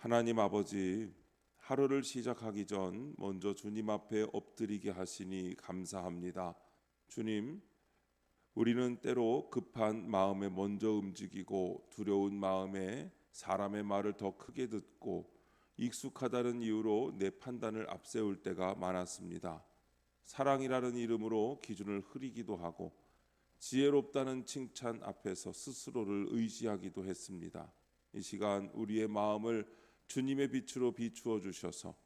하나님 아버지, 하루를 시작하기 전 먼저 주님 앞에 엎드리게 하시니 감사합니다. 주님, 우리는 때로 급한 마음에 먼저 움직이고 두려운 마음에 사람의 말을 더 크게 듣고 익숙하다는 이유로 내 판단을 앞세울 때가 많았습니다. 사랑이라는 이름으로 기준을 흐리기도 하고 지혜롭다는 칭찬 앞에서 스스로를 의지하기도 했습니다. 이 시간 우리의 마음을 주님의 빛으로 비추어 주셔서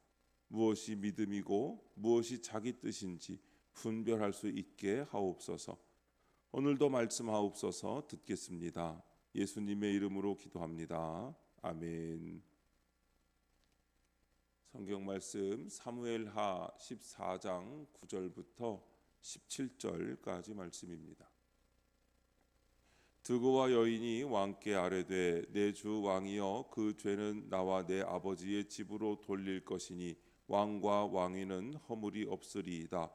무엇이 믿음이고 무엇이 자기 뜻인지 분별할 수 있게 하옵소서. 오늘도 말씀하옵소서. 듣겠습니다. 예수님의 이름으로 기도합니다. 아멘. 성경 말씀 사무엘하 14장 9절부터 17절까지 말씀입니다. 드고와 여인이 왕께 아뢰되 내 주 왕이여 그 죄는 나와 내 아버지의 집으로 돌릴 것이니 왕과 왕위는 허물이 없으리이다.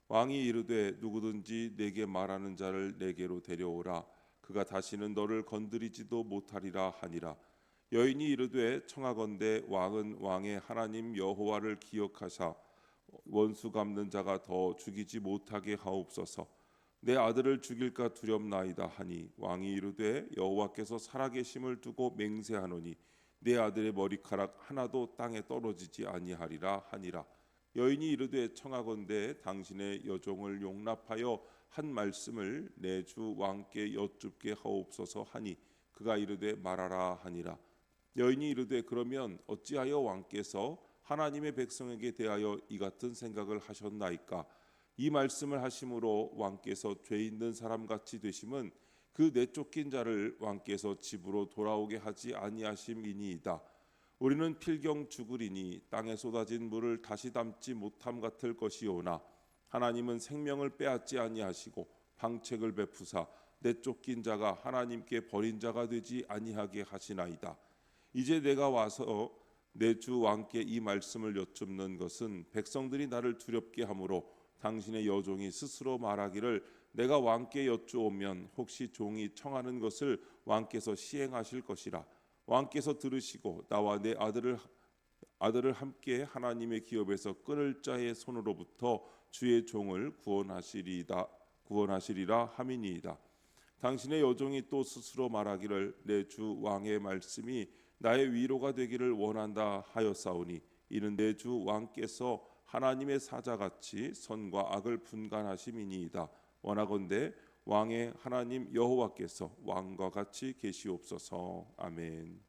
왕이 이르되 누구든지 내게 말하는 자를 내게로 데려오라. 그가 다시는 너를 건드리지도 못하리라 하니라. 여인이 이르되 청하건대 왕은 왕의 하나님 여호와를 기억하사 원수 갚는 자가 더 죽이지 못하게 하옵소서. 내 아들을 죽일까 두렵나이다 하니 왕이 이르되 여호와께서 살아계심을 두고 맹세하노니 내 아들의 머리카락 하나도 땅에 떨어지지 아니하리라 하니라. 여인이 이르되 청하건대 당신의 여종을 용납하여 한 말씀을 내 주 왕께 여쭙게 하옵소서 하니 그가 이르되 말하라 하니라. 여인이 이르되 그러면 어찌하여 왕께서 하나님의 백성에게 대하여 이 같은 생각을 하셨나이까? 이 말씀을 하심으로 왕께서 죄 있는 사람같이 되심은 그 내쫓긴 자를 왕께서 집으로 돌아오게 하지 아니하심이니이다. 우리는 필경 죽으리니 땅에 쏟아진 물을 다시 담지 못함 같을 것이오나 하나님은 생명을 빼앗지 아니하시고 방책을 베푸사 내쫓긴 자가 하나님께 버린 자가 되지 아니하게 하시나이다. 이제 내가 와서 내 주 왕께 이 말씀을 여쭙는 것은 백성들이 나를 두렵게 하므로 당신의 여종이 스스로 말하기를 내가 왕께 여쭈오면 혹시 종이 청하는 것을 왕께서 시행하실 것이라. 왕께서 들으시고 나와 내 아들을 함께 하나님의 기업에서 끊을 자의 손으로부터 주의 종을 구원하시리라 함이니이다. 당신의 여종이 또 스스로 말하기를 내 주 왕의 말씀이 나의 위로가 되기를 원한다 하였사오니 이는 내 주 왕께서 하나님의 사자같이 선과 악을 분간하심이니이다. 원하건대 왕의 하나님 여호와께서 왕과 같이 계시옵소서. 아멘.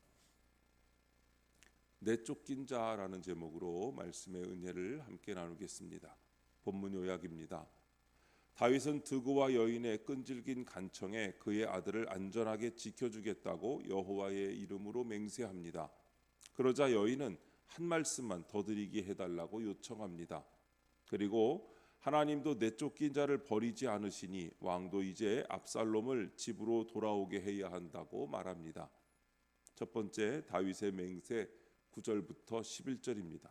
내쫓긴 자라는 제목으로 말씀의 은혜를 함께 나누겠습니다. 본문 요약입니다. 다윗은 드고와 여인의 끈질긴 간청에 그의 아들을 안전하게 지켜주겠다고 여호와의 이름으로 맹세합니다. 그러자 여인은 한 말씀만 더 드리게 해달라고 요청합니다. 그리고 하나님도 내쫓긴 자를 버리지 않으시니 왕도 이제 압살롬을 집으로 돌아오게 해야 한다고 말합니다. 첫 번째, 다윗의 맹세 9절부터 11절입니다.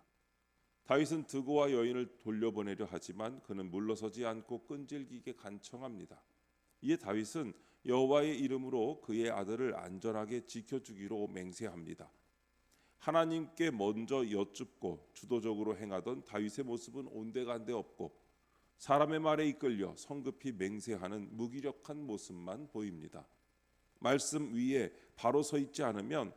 다윗은 드고와 여인을 돌려보내려 하지만 그는 물러서지 않고 끈질기게 간청합니다. 이에 다윗은 여호와의 이름으로 그의 아들을 안전하게 지켜주기로 맹세합니다. 하나님께 먼저 여쭙고 주도적으로 행하던 다윗의 모습은 온데간데 없고 사람의 말에 이끌려 성급히 맹세하는 무기력한 모습만 보입니다. 말씀 위에 바로 서 있지 않으면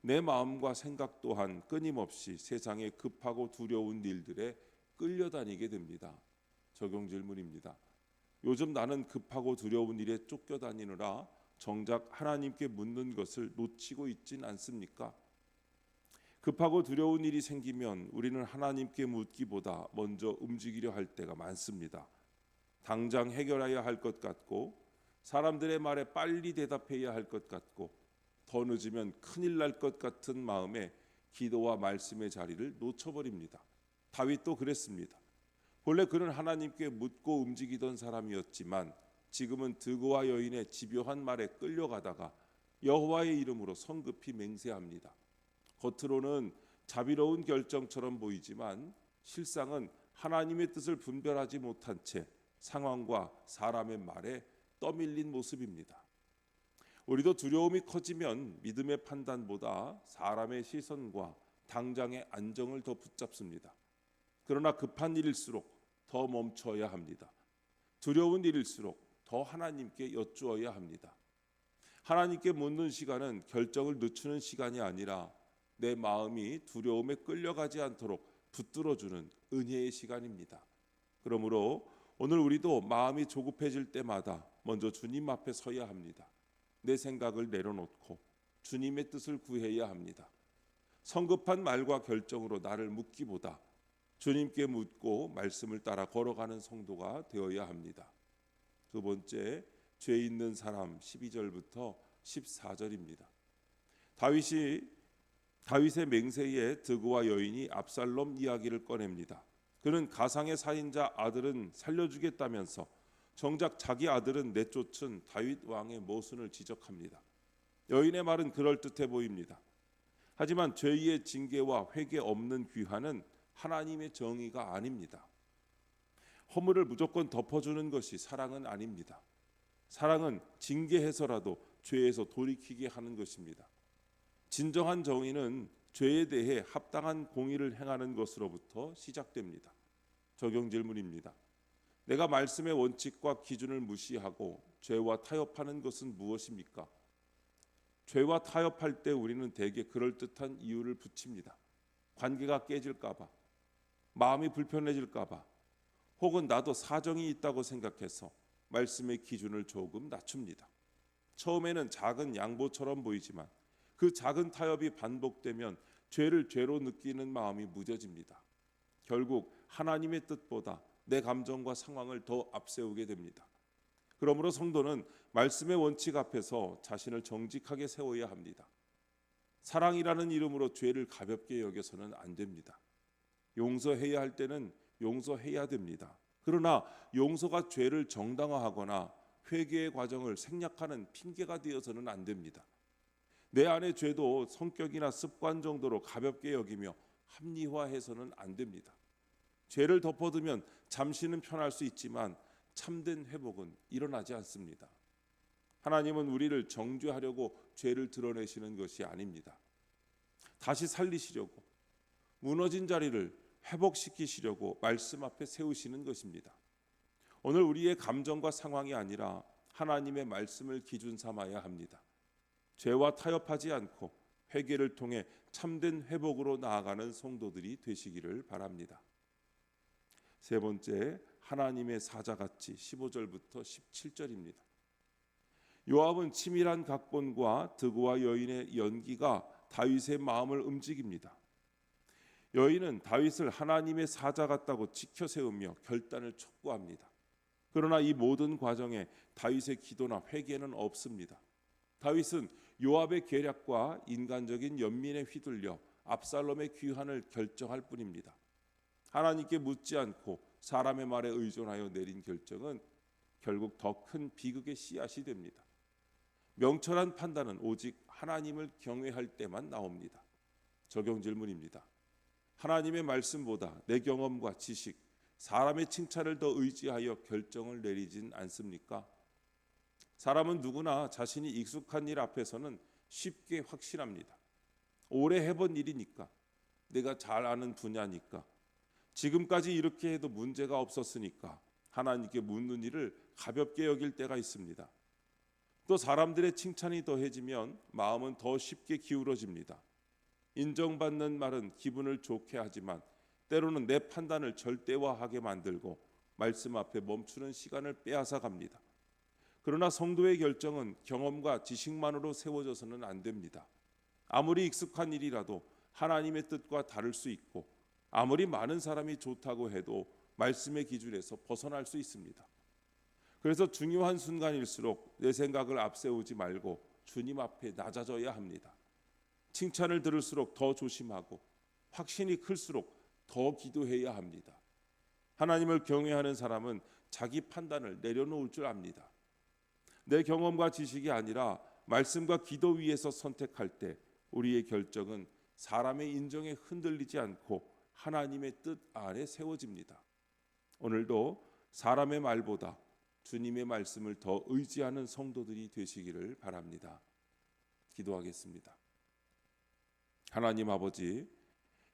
내 마음과 생각 또한 끊임없이 세상의 급하고 두려운 일들에 끌려다니게 됩니다. 적용 질문입니다. 요즘 나는 급하고 두려운 일에 쫓겨다니느라 정작 하나님께 묻는 것을 놓치고 있진 않습니까? 급하고 두려운 일이 생기면 우리는 하나님께 묻기보다 먼저 움직이려 할 때가 많습니다. 당장 해결해야 할 것 같고 사람들의 말에 빨리 대답해야 할 것 같고 더 늦으면 큰일 날 것 같은 마음에 기도와 말씀의 자리를 놓쳐버립니다. 다윗도 그랬습니다. 본래 그는 하나님께 묻고 움직이던 사람이었지만 지금은 드고와 여인의 집요한 말에 끌려가다가 여호와의 이름으로 성급히 맹세합니다. 겉으로는 자비로운 결정처럼 보이지만 실상은 하나님의 뜻을 분별하지 못한 채 상황과 사람의 말에 떠밀린 모습입니다. 우리도 두려움이 커지면 믿음의 판단보다 사람의 시선과 당장의 안정을 더 붙잡습니다. 그러나 급한 일일수록 더 멈춰야 합니다. 두려운 일일수록 더 하나님께 여쭈어야 합니다. 하나님께 묻는 시간은 결정을 늦추는 시간이 아니라 내 마음이 두려움에 끌려가지 않도록 붙들어주는 은혜의 시간입니다. 그러므로 오늘 우리도 마음이 조급해질 때마다 먼저 주님 앞에 서야 합니다. 내 생각을 내려놓고 주님의 뜻을 구해야 합니다. 성급한 말과 결정으로 나를 묻기보다 주님께 묻고 말씀을 따라 걸어가는 성도가 되어야 합니다. 두 번째, 죄 있는 사람 12절부터 14절입니다. 다윗의 맹세에 드그와 여인이 압살롬 이야기를 꺼냅니다. 그는 가상의 살인자 아들은 살려주겠다면서 정작 자기 아들은 내쫓은 다윗 왕의 모순을 지적합니다. 여인의 말은 그럴듯해 보입니다. 하지만 죄의 징계와 회개 없는 귀환은 하나님의 정의가 아닙니다. 허물을 무조건 덮어주는 것이 사랑은 아닙니다. 사랑은 징계해서라도 죄에서 돌이키게 하는 것입니다. 진정한 정의는 죄에 대해 합당한 공의를 행하는 것으로부터 시작됩니다. 적용 질문입니다. 내가 말씀의 원칙과 기준을 무시하고 죄와 타협하는 것은 무엇입니까? 죄와 타협할 때 우리는 대개 그럴듯한 이유를 붙입니다. 관계가 깨질까 봐, 마음이 불편해질까 봐, 혹은 나도 사정이 있다고 생각해서 말씀의 기준을 조금 낮춥니다. 처음에는 작은 양보처럼 보이지만 그 작은 타협이 반복되면 죄를 죄로 느끼는 마음이 무뎌집니다. 결국 하나님의 뜻보다 내 감정과 상황을 더 앞세우게 됩니다. 그러므로 성도는 말씀의 원칙 앞에서 자신을 정직하게 세워야 합니다. 사랑이라는 이름으로 죄를 가볍게 여겨서는 안 됩니다. 용서해야 할 때는 용서해야 됩니다. 그러나 용서가 죄를 정당화하거나 회개의 과정을 생략하는 핑계가 되어서는 안 됩니다. 내 안의 죄도 성격이나 습관 정도로 가볍게 여기며 합리화해서는 안 됩니다. 죄를 덮어두면 잠시는 편할 수 있지만 참된 회복은 일어나지 않습니다. 하나님은 우리를 정죄하려고 죄를 드러내시는 것이 아닙니다. 다시 살리시려고, 무너진 자리를 회복시키시려고 말씀 앞에 세우시는 것입니다. 오늘 우리의 감정과 상황이 아니라 하나님의 말씀을 기준 삼아야 합니다. 죄와 타협하지 않고 회개를 통해 참된 회복으로 나아가는 성도들이 되시기를 바랍니다. 세 번째, 하나님의 사자같이 15절부터 17절입니다. 요압은 치밀한 각본과 드그와 여인의 연기가 다윗의 마음을 움직입니다. 여인은 다윗을 하나님의 사자 같다고 지켜 세우며 결단을 촉구합니다. 그러나 이 모든 과정에 다윗의 기도나 회개는 없습니다. 다윗은 요압의 계략과 인간적인 연민에 휘둘려 압살롬의 귀환을 결정할 뿐입니다. 하나님께 묻지 않고 사람의 말에 의존하여 내린 결정은 결국 더 큰 비극의 씨앗이 됩니다. 명철한 판단은 오직 하나님을 경외할 때만 나옵니다. 적용 질문입니다. 하나님의 말씀보다 내 경험과 지식, 사람의 칭찬을 더 의지하여 결정을 내리진 않습니까? 사람은 누구나 자신이 익숙한 일 앞에서는 쉽게 확신합니다. 오래 해본 일이니까, 내가 잘 아는 분야니까, 지금까지 이렇게 해도 문제가 없었으니까 하나님께 묻는 일을 가볍게 여길 때가 있습니다. 또 사람들의 칭찬이 더해지면 마음은 더 쉽게 기울어집니다. 인정받는 말은 기분을 좋게 하지만 때로는 내 판단을 절대화하게 만들고 말씀 앞에 멈추는 시간을 빼앗아 갑니다. 그러나 성도의 결정은 경험과 지식만으로 세워져서는 안 됩니다. 아무리 익숙한 일이라도 하나님의 뜻과 다를 수 있고 아무리 많은 사람이 좋다고 해도 말씀의 기준에서 벗어날 수 있습니다. 그래서 중요한 순간일수록 내 생각을 앞세우지 말고 주님 앞에 낮아져야 합니다. 칭찬을 들을수록 더 조심하고 확신이 클수록 더 기도해야 합니다. 하나님을 경외하는 사람은 자기 판단을 내려놓을 줄 압니다. 내 경험과 지식이 아니라 말씀과 기도 위에서 선택할 때 우리의 결정은 사람의 인정에 흔들리지 않고 하나님의 뜻 아래 세워집니다. 오늘도 사람의 말보다 주님의 말씀을 더 의지하는 성도들이 되시기를 바랍니다. 기도하겠습니다. 하나님 아버지,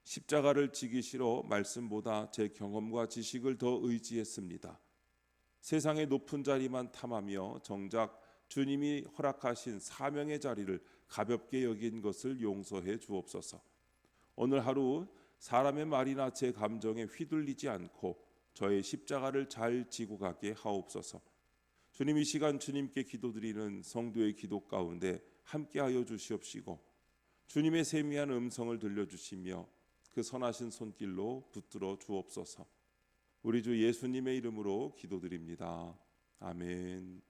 십자가를 지기 싫어 말씀보다 제 경험과 지식을 더 의지했습니다. 세상의 높은 자리만 탐하며 정작 주님이 허락하신 사명의 자리를 가볍게 여긴 것을 용서해 주옵소서. 오늘 하루 사람의 말이나 제 감정에 휘둘리지 않고 저의 십자가를 잘 지고 가게 하옵소서. 주님, 이 시간 주님께 기도드리는 성도의 기도 가운데 함께하여 주시옵시고 주님의 세미한 음성을 들려주시며 그 선하신 손길로 붙들어 주옵소서. 우리 주 예수님의 이름으로 기도드립니다. 아멘.